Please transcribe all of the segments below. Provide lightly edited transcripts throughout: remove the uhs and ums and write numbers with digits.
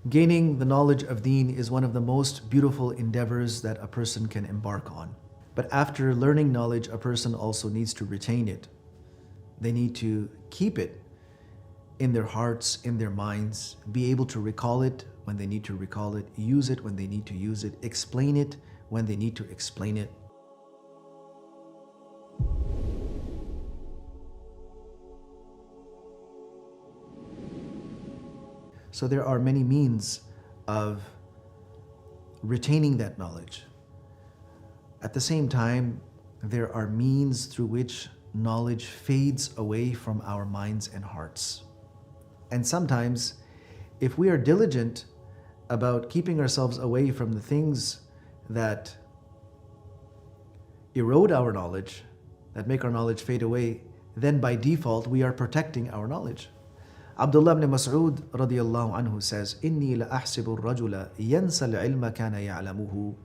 Gaining the knowledge of deen is one of the most beautiful endeavors that a person can embark on. But after learning knowledge, a person also needs to retain it. They need to keep it in their hearts, in their minds, be able to recall it when they need to recall it, use it when they need to use it, explain it when they need to explain it. So there are many means of retaining that knowledge. At the same time, there are means through which knowledge fades away from our minds and hearts. And sometimes, if we are diligent about keeping ourselves away from the things that erode our knowledge, that make our knowledge fade away, then by default we are protecting our knowledge. Abdullah ibn Mas'ud radiyallahu anhu says, إِنِّي لَأَحْسِبُ الرَّجُلَ يَنْسَى الْعِلْمَ كَانَ يَعْلَمُهُ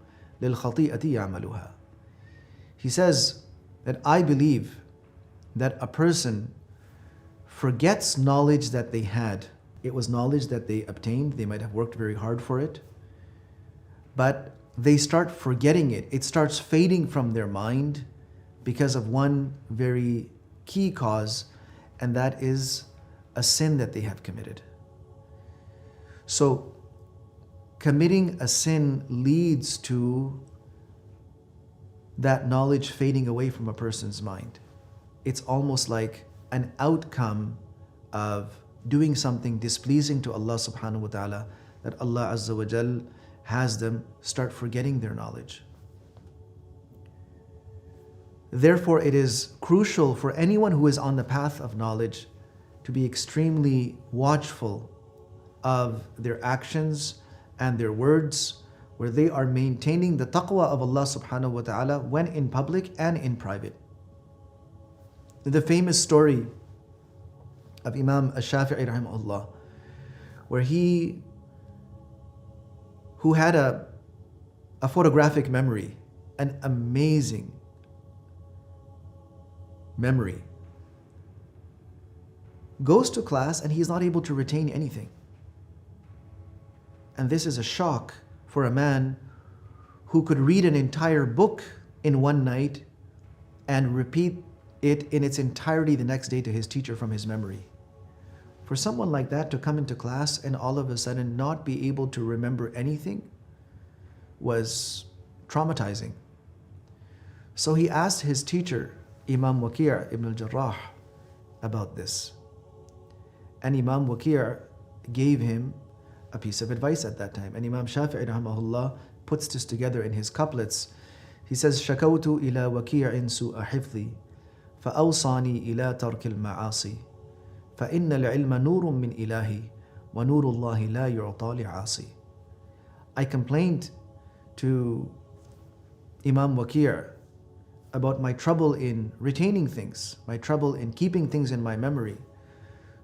لِلْخَطِيئَةِ يَعْمَلُهَا. He says that I believe that a person forgets knowledge that they had. It was knowledge that they obtained. They might have worked very hard for it. But they start forgetting it. It starts fading from their mind because of one very key cause, and that is a sin that they have committed. So, committing a sin leads to that knowledge fading away from a person's mind. It's almost like an outcome of doing something displeasing to Allah subhanahu wa ta'ala, that Allah azza wa jal has them start forgetting their knowledge. Therefore, it is crucial for anyone who is on the path of knowledge to be extremely watchful of their actions and their words, where they are maintaining the taqwa of Allah subhanahu wa ta'ala when in public and in private. The famous story of Imam Ash-Shafi'i rahimahullah, where who had a photographic memory, an amazing memory, goes to class and he's not able to retain anything. And this is a shock for a man who could read an entire book in one night and repeat it in its entirety the next day to his teacher from his memory. For someone like that to come into class and all of a sudden not be able to remember anything was traumatizing. So he asked his teacher, Imam Waqi' ibn al-Jarrah, about this. And Imam Waqi' gave him a piece of advice at that time. And Imam Shafi'i rahimahullah puts this together in his couplets. He says, شَكَوْتُ إِلَى وَكِيعٍ سُوءَ حِفْظِي فَأَوْصَانِي إِلَى تَرْكِ الْمَعَاصِي فَإِنَّ الْعِلْمَ نُورٌ مِّنْ إِلَهِ وَنُورُ اللَّهِ لَا يُعْطَى لِعَاصِي. I complained to Imam Waqi' about my trouble in retaining things, my trouble in keeping things in my memory.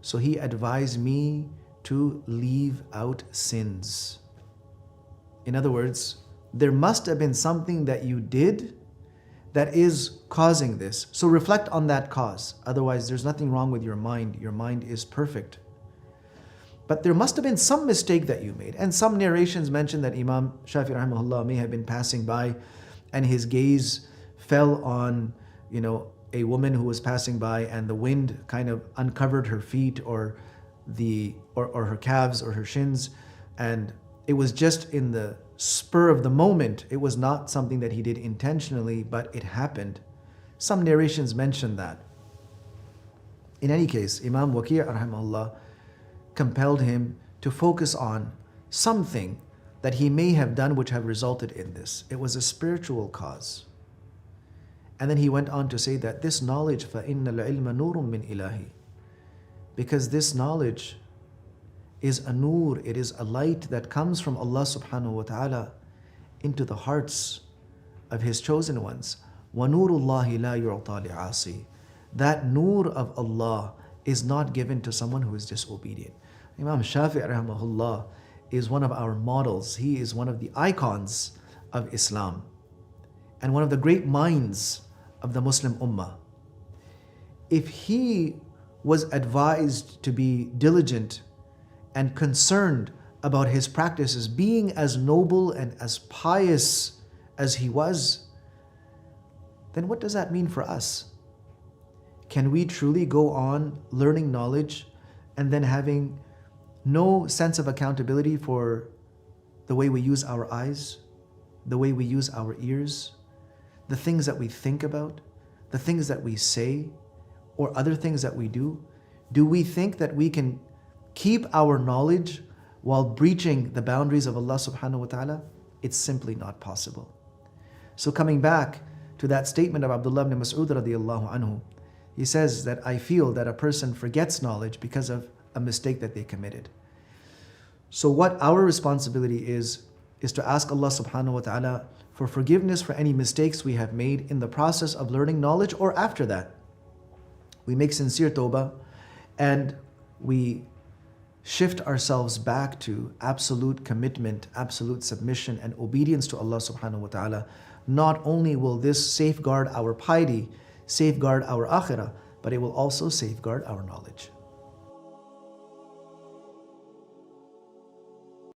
So he advised me to leave out sins. In other words, there must have been something that you did that is causing this. So reflect on that cause. Otherwise, there's nothing wrong with your mind. Your mind is perfect. But there must have been some mistake that you made. And some narrations mention that Imam Shafi'i rahimahullah may have been passing by and his gaze fell on, a woman who was passing by, and the wind kind of uncovered her feet or her calves or her shins, and it was just in the spur of the moment. It was not something that he did intentionally, but it happened. Some narrations mention that. In any case, Imam Waqi' rahimahullah compelled him to focus on something that he may have done which have resulted in this. It was a spiritual cause. And then he went on to say that this knowledge, فَإِنَّ الْعِلْمَ نُورٌ مِّنْ إِلَهِ, because this knowledge is a nur, it is a light that comes from Allah subhanahu wa ta'ala into the hearts of His chosen ones. وَنُورُ اللَّهِ لَا يُعْطَى لِعَاصِي. That nur of Allah is not given to someone who is disobedient. Imam Shafi'i rahimahullah is one of our models. He is one of the icons of Islam and one of the great minds of the Muslim Ummah. If he was advised to be diligent and concerned about his practices being as noble and as pious as he was, then what does that mean for us? Can we truly go on learning knowledge and then having no sense of accountability for the way we use our eyes, the way we use our ears, the things that we think about, the things that we say, or other things that we do? Do we think that we can keep our knowledge while breaching the boundaries of Allah subhanahu wa ta'ala? It's simply not possible. So coming back to that statement of Abdullah ibn Mas'ud radiyallahu anhu, he says that I feel that a person forgets knowledge because of a mistake that they committed. So what our responsibility is to ask Allah subhanahu wa ta'ala for forgiveness for any mistakes we have made in the process of learning knowledge or after that. We make sincere tawbah and we shift ourselves back to absolute commitment, absolute submission and obedience to Allah subhanahu wa ta'ala. Not only will this safeguard our piety, safeguard our akhirah, but it will also safeguard our knowledge.